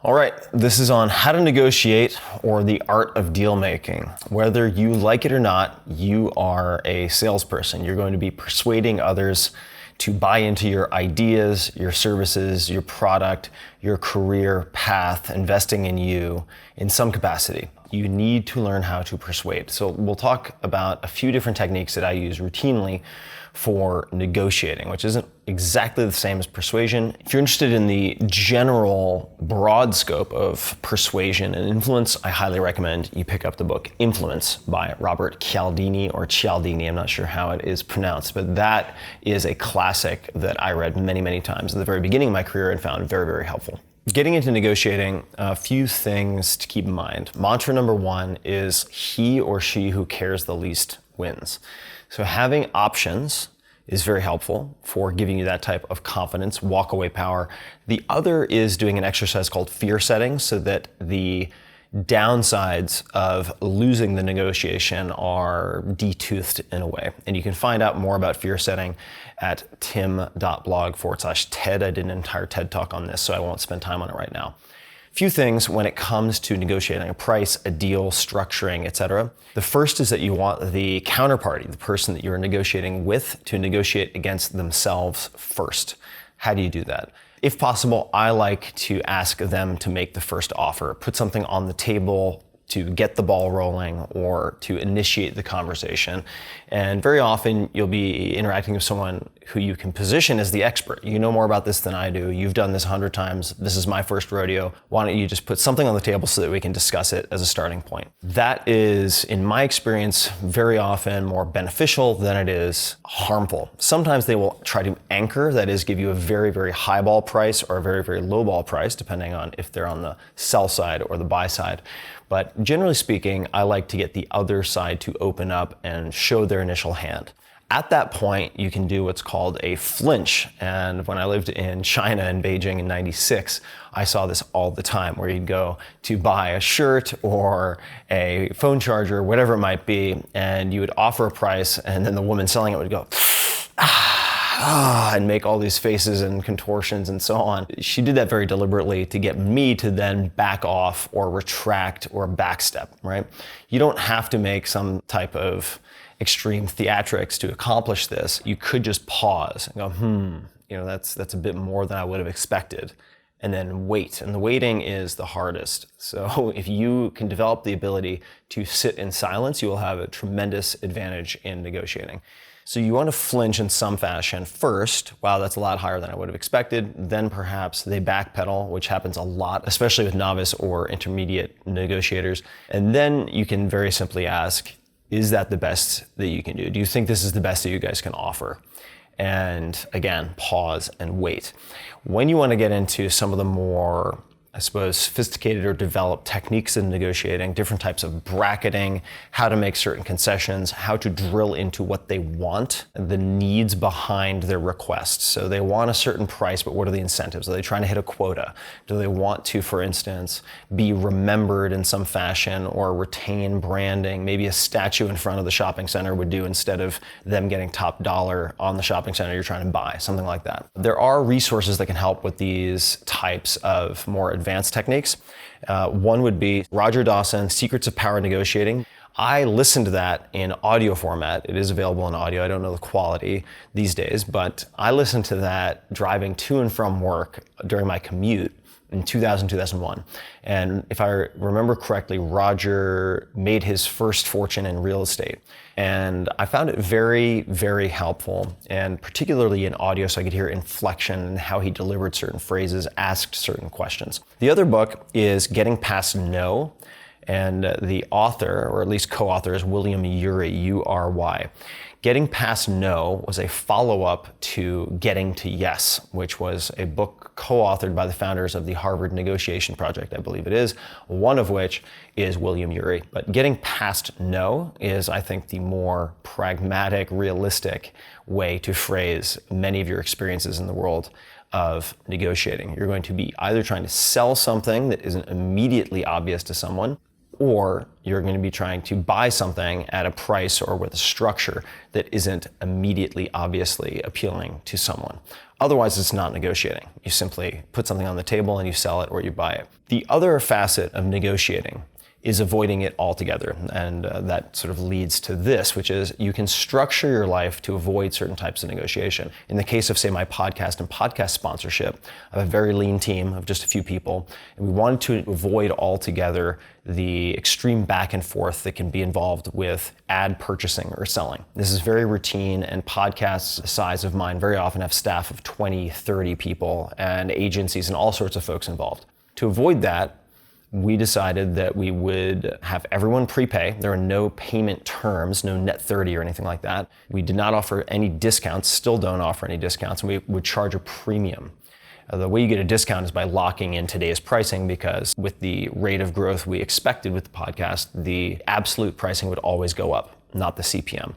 All right, this is on how to negotiate or the art of deal making. Whether you like it or not, you are a salesperson. You're going to be persuading others to buy into your ideas, your services, your product, your career path, investing in you in some capacity. You need to learn how to persuade. So we'll talk about a few different techniques that I use routinely for negotiating, which isn't exactly the same as persuasion. If you're interested in the general broad scope of persuasion and influence, I highly recommend you pick up the book Influence by Robert Cialdini or Cialdini. I'm not sure how it is pronounced, but that is a classic that I read many, many times at the very beginning of my career and found very, very helpful. Getting into negotiating, a few things to keep in mind. Mantra number one is he or she who cares the least wins. So having options is very helpful for giving you that type of confidence, walkaway power. The other is doing an exercise called fear setting so that the downsides of losing the negotiation are detoothed in a way. And you can find out more about fear setting at tim.blog/TED. I did an entire TED talk on this, so I won't spend time on it right now. Few things when it comes to negotiating a price, a deal, structuring, etc. The first is that you want the counterparty, the person that you're negotiating with, to negotiate against themselves first. How do you do that? If possible, I like to ask them to make the first offer, put something on the table to get the ball rolling or to initiate the conversation. And very often you'll be interacting with someone who you can position as the expert. You know more about this than I do. You've done this 100 times. This is my first rodeo. Why don't you just put something on the table so that we can discuss it as a starting point? That is, in my experience, very often more beneficial than it is harmful. Sometimes they will try to anchor, that is, give you a very, very high ball price or a very, very low ball price, depending on if they're on the sell side or the buy side. But generally speaking, I like to get the other side to open up and show their initial hand. At that point, you can do what's called a flinch. And when I lived in China in Beijing in '96, I saw this all the time, where you'd go to buy a shirt or a phone charger, whatever it might be, and you would offer a price, and then the woman selling it would go, and make all these faces and contortions and so on. She did that very deliberately to get me to then back off or retract or backstep, right? You don't have to make some type of extreme theatrics to accomplish this. You could just pause and go, that's a bit more than I would have expected. And then wait. And the waiting is the hardest. So if you can develop the ability to sit in silence, you will have a tremendous advantage in negotiating. So you want to flinch in some fashion first. Wow, that's a lot higher than I would have expected. Then perhaps they backpedal, which happens a lot, especially with novice or intermediate negotiators. And then you can very simply ask, is that the best that you can do? Do you think this is the best that you guys can offer? And again, pause and wait. When you want to get into some of the more, I suppose, sophisticated or developed techniques in negotiating, different types of bracketing, how to make certain concessions, how to drill into what they want, the needs behind their requests. So they want a certain price, but what are the incentives? Are they trying to hit a quota? Do they want to, for instance, be remembered in some fashion or retain branding? Maybe a statue in front of the shopping center would do instead of them getting top dollar on the shopping center you're trying to buy, something like that. There are resources that can help with these types of more advanced techniques. One would be Roger Dawson, Secrets of Power Negotiating. I listened to that in audio format. It is available in audio. I don't know the quality these days, but I listened to that driving to and from work during my commute in 2000, 2001. And if I remember correctly, Roger made his first fortune in real estate. And I found it very, very helpful, and particularly in audio, so I could hear inflection and how he delivered certain phrases, asked certain questions. The other book is Getting Past No, and the author, or at least co-author, is William Ury, U-R-Y. Getting Past No was a follow-up to Getting to Yes, which was a book co-authored by the founders of the Harvard Negotiation Project, I believe it is, one of which is William Ury. But Getting Past No is, I think, the more pragmatic, realistic way to phrase many of your experiences in the world of negotiating. You're going to be either trying to sell something that isn't immediately obvious to someone, or you're going to be trying to buy something at a price or with a structure that isn't immediately obviously appealing to someone. Otherwise, it's not negotiating. You simply put something on the table and you sell it or you buy it. The other facet of negotiating is avoiding it altogether. And that sort of leads to this, which is you can structure your life to avoid certain types of negotiation. In the case of, say, my podcast and podcast sponsorship, I have a very lean team of just a few people, and we wanted to avoid altogether the extreme back and forth that can be involved with ad purchasing or selling. This is very routine, and podcasts the size of mine very often have staff of 20, 30 people and agencies and all sorts of folks involved. To avoid that, we decided that we would have everyone prepay. There are no payment terms, no net 30 or anything like that. We did not offer any discounts, still don't offer any discounts, and we would charge a premium. The way you get a discount is by locking in today's pricing, because with the rate of growth we expected with the podcast, the absolute pricing would always go up, not the CPM.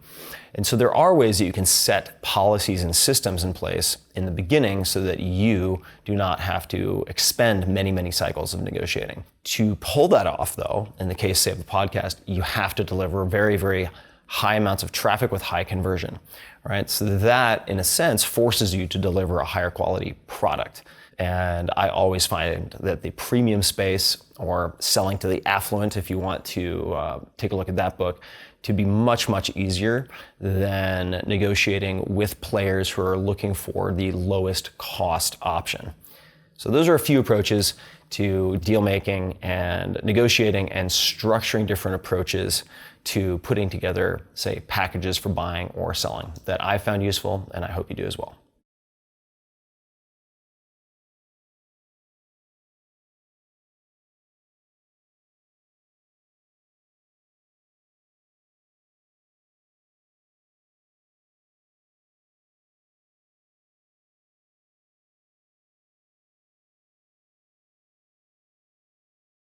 And so there are ways that you can set policies and systems in place in the beginning so that you do not have to expend many, many cycles of negotiating. To pull that off, though, in the case, say, of the podcast, you have to deliver very, very high amounts of traffic with high conversion, right? So that, in a sense, forces you to deliver a higher quality product. And I always find that the premium space, or selling to the affluent, if you want to take a look at that book, to be much, much easier than negotiating with players who are looking for the lowest cost option. So those are a few approaches to deal making and negotiating and structuring different approaches to putting together, say, packages for buying or selling that I found useful, and I hope you do as well.